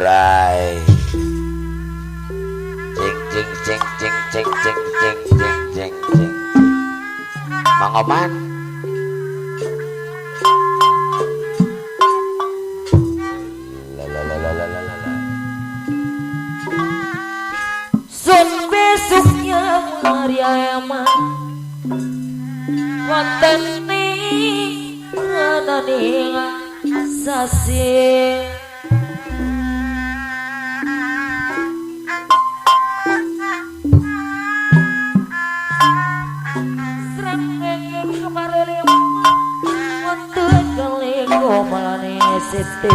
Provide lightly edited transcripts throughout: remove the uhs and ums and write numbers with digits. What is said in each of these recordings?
Borai cing cing cing cing cing cing cing cing cing Mang Oman Sun besoknya Mariama wonten ning ananing sasi srengenge kamarele wonten keling malane siti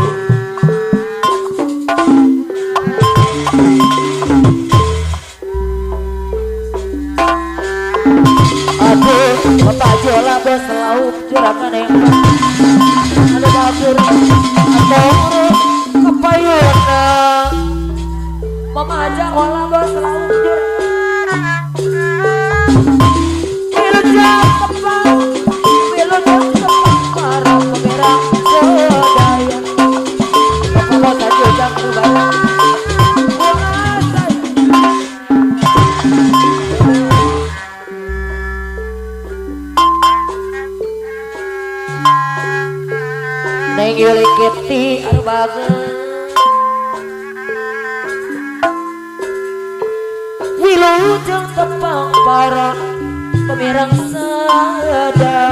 Kota Jola bos selalu curakan yang ada dapur atau kepayun Mama aja olah bos selalu curakan Wilujang tepang para pemerang sedaya Bapak kota Jojang berbayang Neng Yuli Kiti Arbaga Wilujeng tepang para pemirang sadaya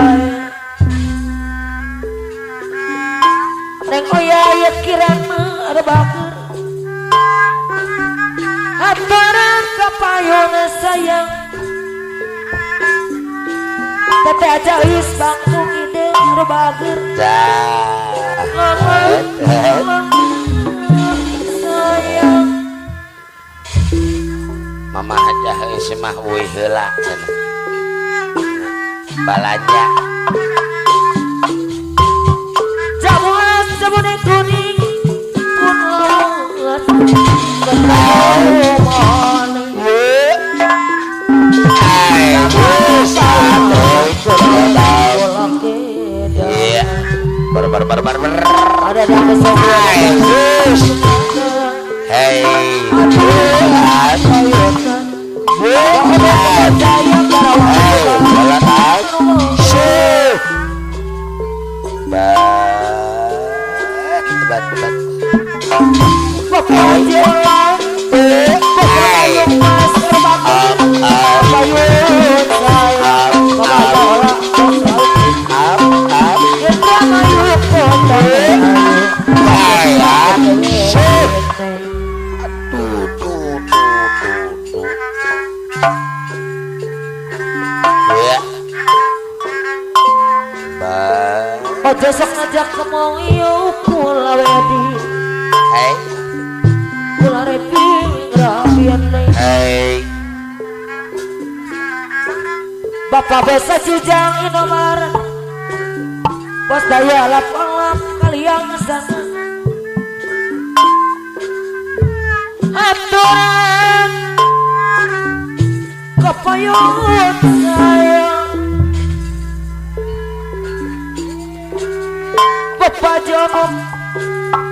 Neng Oyayat Kirana Arbaga Hataran kapayun sayang Tete aja is bangtung ide Arbaga sayang Mama aja semah wih heula balanja jamuan sabune kuning pun lawan bar ada yang kesombongan hey Besok ngajak ke Mongio pula wedi hey pula repi rapian nih hey Bapak besa jujang Indomaret bos daya lapang kalian sana aturan kepayun sayang Bapak Jono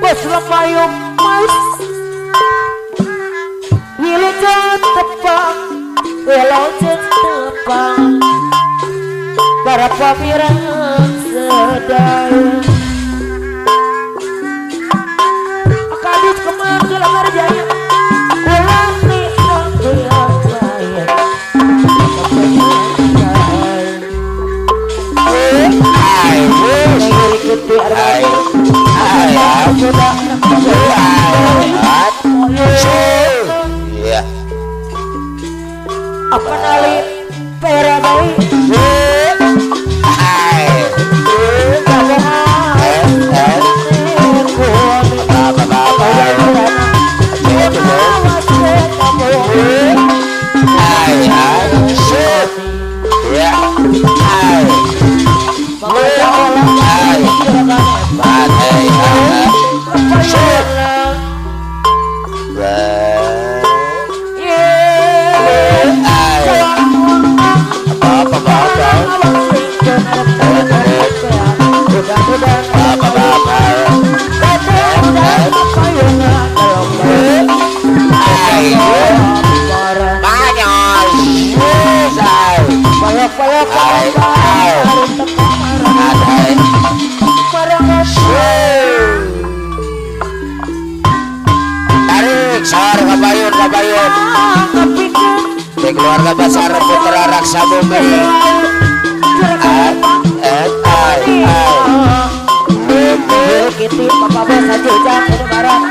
bos lepayung mas Wilujeng tepang Wilujeng tepang para pemirang sedaya Kadis kemar dalam kerjanya pulang nih yang jaya apa nali perabai keluarga besar Putra Raksa Bumi. Kiti Bapak Bos Haji Ujang ini barang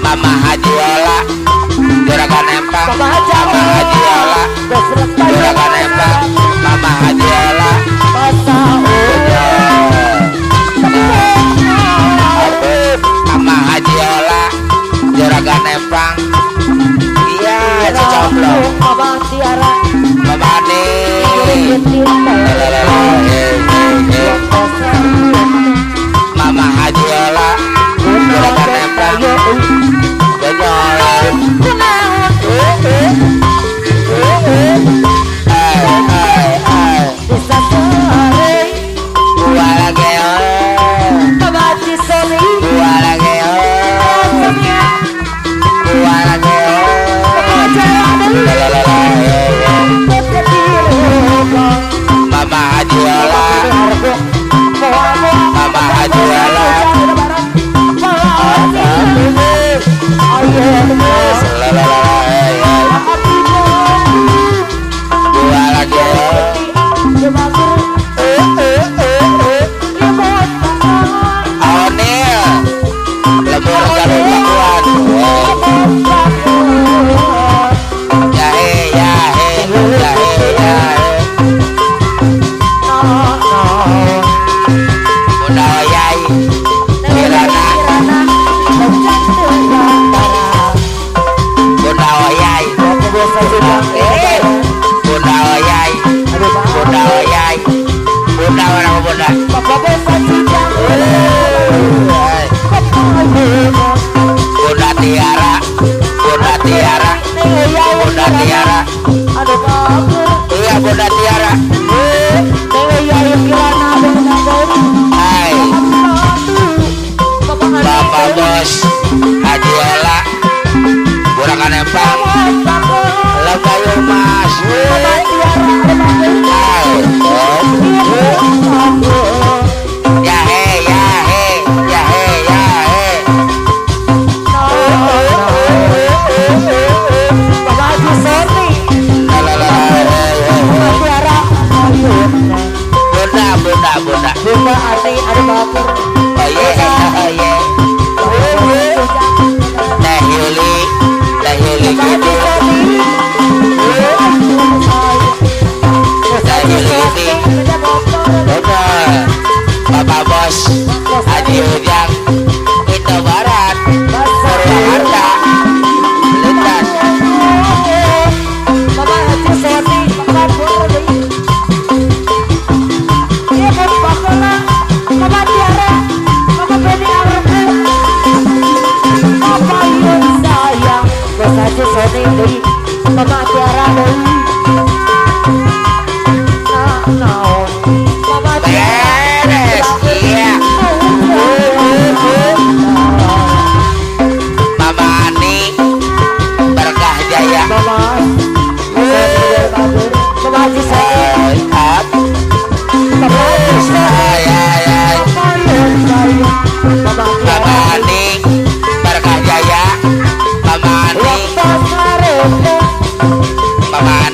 Mama Haji Ola Juragan Empang. Mama Haji Ola Juragan Empang. Mama Haji Ola Mama Haji Ola Juragan Empang. Iya Cicomblong. Mama Tiara Mama Ani Mama Haji Ola Juragan Empang. Mama Haji Ola Mama Haji Ola Iya Bunda Tiara. Hai Bapak Bos Haji Ola Juragan Empang. Lebayu Mas. Hai ya he ya he ya he ya he. Bunda Ati ada bakur. Oh iya, Teh Yuli gitu. Teh Yuli gitu. Bener. Bapak Bos Haji Ujang itu Barat Purwakarta lintas. Bapak Haji Soti Bapak Purwakarta. Mama Tiara, Mama Beni Arbu, Mama Yun sayang, Bos Haji Soni Dei, Mama Tiara Dei, Mama Tiara, iya. Mama Ani Berkah Jaya. Mama Haji Soni, Mama Haji Soni. Mama Ani Berkah Jaya. Mama Ani Mama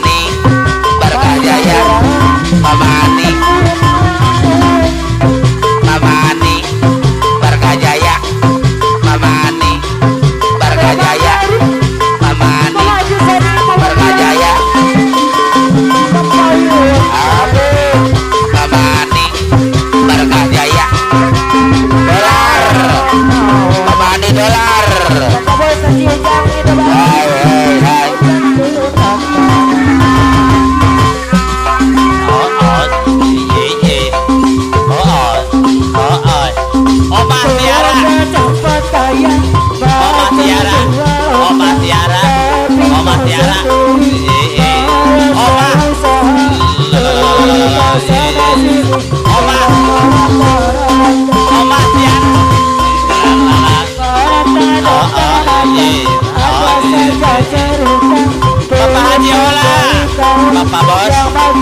Bapak Bos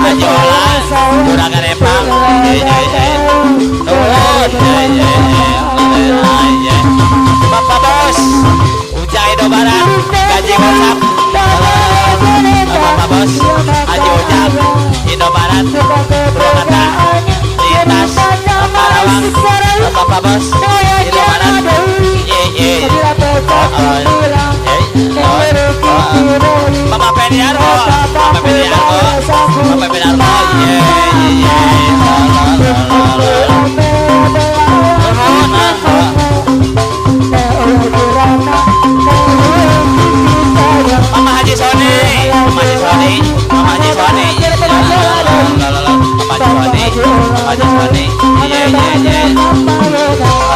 Ajola Juragan Epang Bapak Bos Ujai Dobaran Gaji Gosap Bapak Bos Haji Ujang Indobarat Purwakarta Lintas Karawang Bapak Bos Indobarat Bapak Pediarko Bapak Pediarko Bapak Pediarko Mama Haji Soni Mama Haji Soni Mama Haji Soni Mama Haji Soni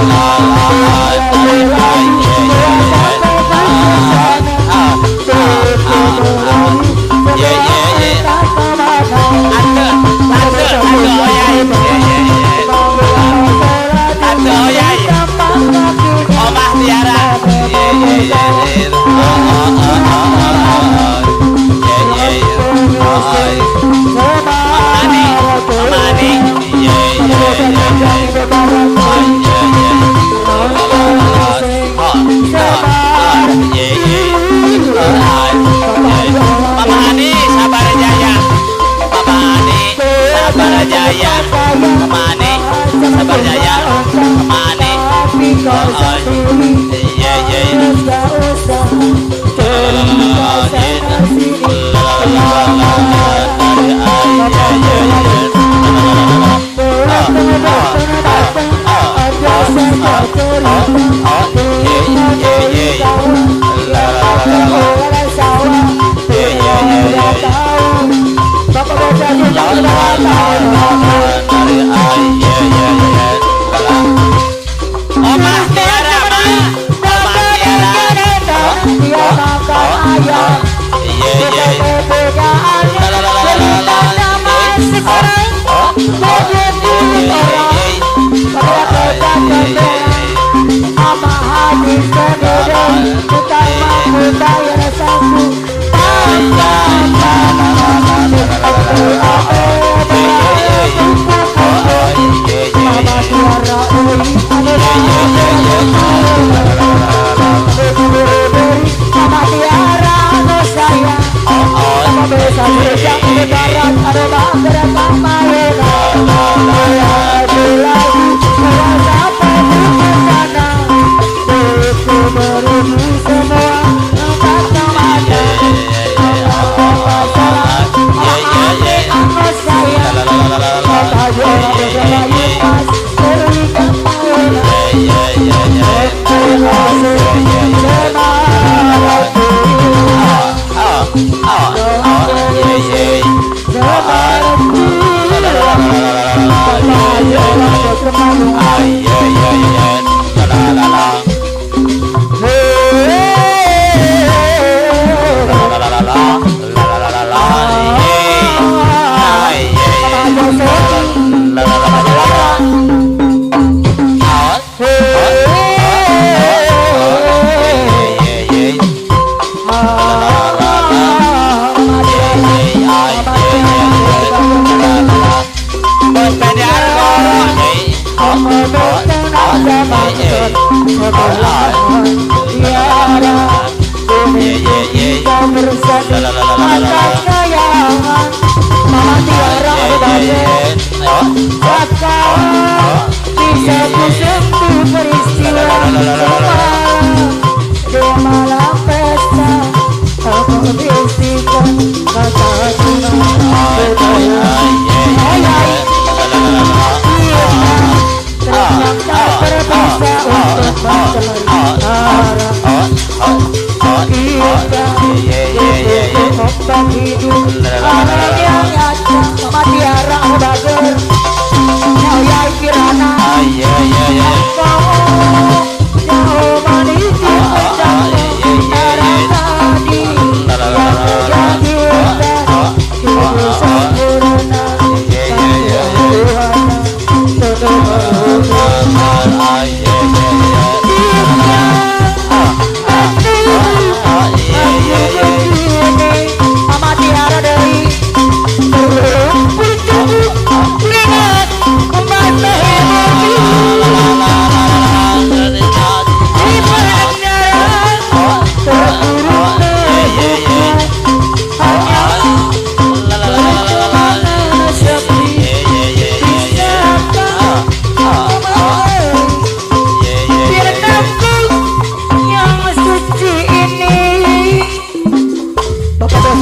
Omah Tiara Mama Ani Sabar Jaya Mama Ani Sabar Jaya Mama Ani Sabar Jaya Mama Ani Omah Tiara Omah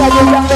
lagu yang